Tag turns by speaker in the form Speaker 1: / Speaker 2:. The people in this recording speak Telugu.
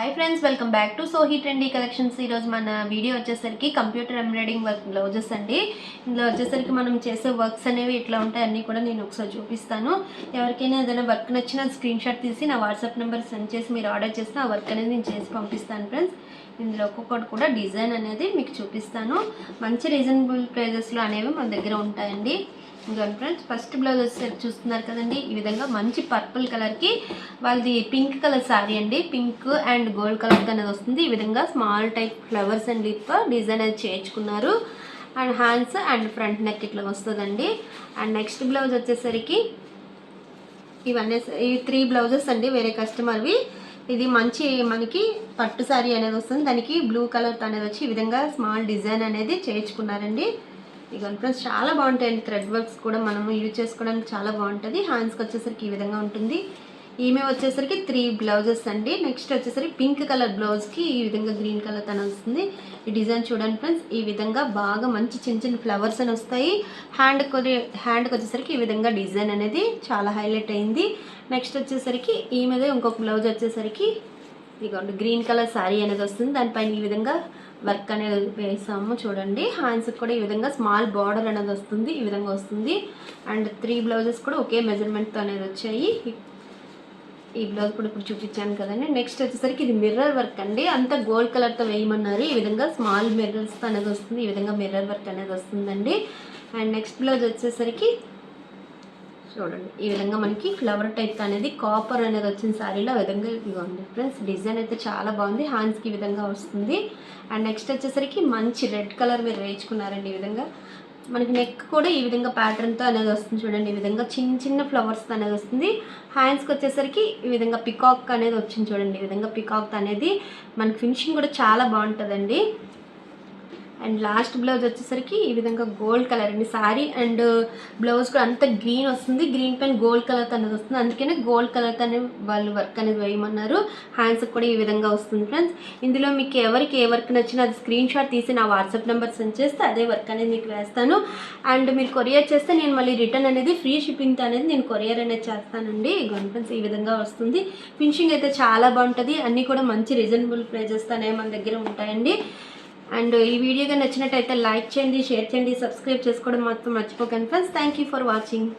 Speaker 1: Hi friends, welcome back to సోహీ ట్రెండీ కలెక్షన్స్. ఈరోజు మన వీడియో వచ్చేసరికి కంప్యూటర్ ఎంబ్రాయిడింగ్ వర్క్ బ్లౌజెస్ అండి. ఇందులో వచ్చేసరికి మనం చేసే వర్క్స్ అనేవి ఇట్లా ఉంటాయి, అన్నీ కూడా నేను ఒకసారి చూపిస్తాను. ఎవరికైనా ఏదైనా వర్క్ నచ్చినా స్క్రీన్ షాట్ తీసి నా వాట్సాప్ నెంబర్ సెండ్ చేసి మీరు ఆర్డర్ చేస్తే ఆ వర్క్ అనేది నేను చేసి పంపిస్తాను ఫ్రెండ్స్. ఇందులో ఒక్కొక్కటి కూడా డిజైన్ అనేది మీకు చూపిస్తాను. మంచి రీజనబుల్ ప్రైజెస్లో అనేవి మన దగ్గర ఉంటాయండి. ఇదిగోండి ఫ్రెండ్స్, ఫస్ట్ బ్లౌజ్ వచ్చేసరికి చూస్తున్నారు కదండి, ఈ విధంగా మంచి పర్పుల్ కలర్కి వాళ్ళది పింక్ కలర్ శారీ అండి. పింక్ అండ్ గోల్డ్ కలర్ అనేది వస్తుంది. ఈ విధంగా small type flowers and leaf design అనేది చేయించుకున్నారు. And hands and front neck ఇట్లా వస్తుందండి. అండ్ నెక్స్ట్ బ్లౌజ్ వచ్చేసరికి ఇవన్నీ ఈ 3 బ్లౌజెస్ అండి, వేరే కస్టమర్వి. ఇది మంచి మనకి పట్టు శారీ అనేది వస్తుంది. దానికి బ్లూ కలర్ అనేది వచ్చి ఈ విధంగా స్మాల్ డిజైన్ అనేది చేయించుకున్నారండి. ఇక ఫ్రెండ్స్ చాలా బాగుంటాయండి. థ్రెడ్ వర్క్స్ కూడా మనం యూజ్ చేసుకోవడానికి చాలా బాగుంటుంది. హ్యాండ్స్కి వచ్చేసరికి ఈ విధంగా ఉంటుంది. ఈమె వచ్చేసరికి 3 బ్లౌజెస్ అండి. నెక్స్ట్ వచ్చేసరికి పింక్ కలర్ బ్లౌజ్కి ఈ విధంగా గ్రీన్ కలర్ తన వస్తుంది. ఈ డిజైన్ చూడండి ఫ్రెండ్స్, ఈ విధంగా బాగా మంచి చిన్న చిన్న ఫ్లవర్స్ అని వస్తాయి. హ్యాండ్కి వచ్చేసరికి ఈ విధంగా డిజైన్ అనేది చాలా హైలైట్ అయింది. నెక్స్ట్ వచ్చేసరికి ఈమెదే ఇంకొక బ్లౌజ్ వచ్చేసరికి ఇదిగోండి గ్రీన్ కలర్ శారీ అనేది వస్తుంది. దానిపైన ఈ విధంగా వర్క్ అనేది వేసాము చూడండి. హ్యాండ్స్కి కూడా ఈ విధంగా స్మాల్ బార్డర్ అనేది వస్తుంది, ఈ విధంగా వస్తుంది. అండ్ 3 బ్లౌజెస్ కూడా ఒకే మెజర్మెంట్తో అనేది వచ్చాయి. ఈ బ్లౌజ్ కూడా ఇప్పుడు చూపించాను కదండి. నెక్స్ట్ వచ్చేసరికి ఇది మిర్రర్ వర్క్ అండి. అంతా గోల్డ్ కలర్తో వేయమన్నారు. ఈ విధంగా స్మాల్ మిర్రర్స్తో అనేది వస్తుంది. ఈ విధంగా మిర్రర్ వర్క్ అనేది వస్తుందండి. అండ్ నెక్స్ట్ బ్లౌజ్ వచ్చేసరికి చూడండి, ఈ విధంగా మనకి ఫ్లవర్ టైప్ అనేది కాపర్ అనేది వచ్చిన శారీలో విధంగా ఇవ్వండి ఫ్రెండ్స్. డిజైన్ అయితే చాలా బాగుంది. హ్యాండ్స్కి ఈ విధంగా వస్తుంది. అండ్ నెక్స్ట్ వచ్చేసరికి మంచి రెడ్ కలర్ మీరు వేయించుకున్నారండి. ఈ విధంగా మనకి నెక్ కూడా ఈ విధంగా ప్యాటర్న్తో అనేది వస్తుంది చూడండి. ఈ విధంగా చిన్న చిన్న ఫ్లవర్స్తో అనేది వస్తుంది. హ్యాండ్స్కి వచ్చేసరికి ఈ విధంగా పికాక్ అనేది వచ్చింది చూడండి. ఈ విధంగా పికాక్ అనేది మనకి ఫినిషింగ్ కూడా చాలా బాగుంటుందండి. అండ్ లాస్ట్ బ్లౌజ్ వచ్చేసరికి ఈ విధంగా గోల్డ్ కలర్ అండి. శారీ అండ్ బ్లౌజ్ కూడా అంత గ్రీన్ వస్తుంది. గ్రీన్ పైన గోల్డ్ కలర్ అనేది వస్తుంది. అందుకనే గోల్డ్ కలర్ అనేది వాళ్ళు వర్క్ అనేది వేయమన్నారు. హ్యాండ్స్కి కూడా ఈ విధంగా వస్తుంది ఫ్రెండ్స్. ఇందులో మీకు ఎవరికి ఏ వర్క్ నచ్చినా అది స్క్రీన్ షాట్ తీసి నా వాట్సాప్ నెంబర్ సెండ్ చేస్తే అదే వర్క్ అనేది మీకు వేస్తాను. అండ్ మీరు కొరియర్ చేస్తే నేను మళ్ళీ రిటర్న్ అనేది ఫ్రీ షిప్పింగ్తో అనేది నేను కొరియర్ అనేది చేస్తానండి. ఫ్రెండ్స్, ఈ విధంగా వస్తుంది. ఫినిషింగ్ అయితే చాలా బాగుంటుంది. అన్నీ కూడా మంచి రీజనబుల్ ప్రైజెస్తో అనేవి మన దగ్గర ఉంటాయండి. అండ్ ఈ వీడియోగా నచ్చినట్టయితే లైక్ చేయండి, షేర్ చేయండి, సబ్స్క్రైబ్ చేసుకోవడం మాత్రం మర్చిపోకండి friends. Thank you for watching.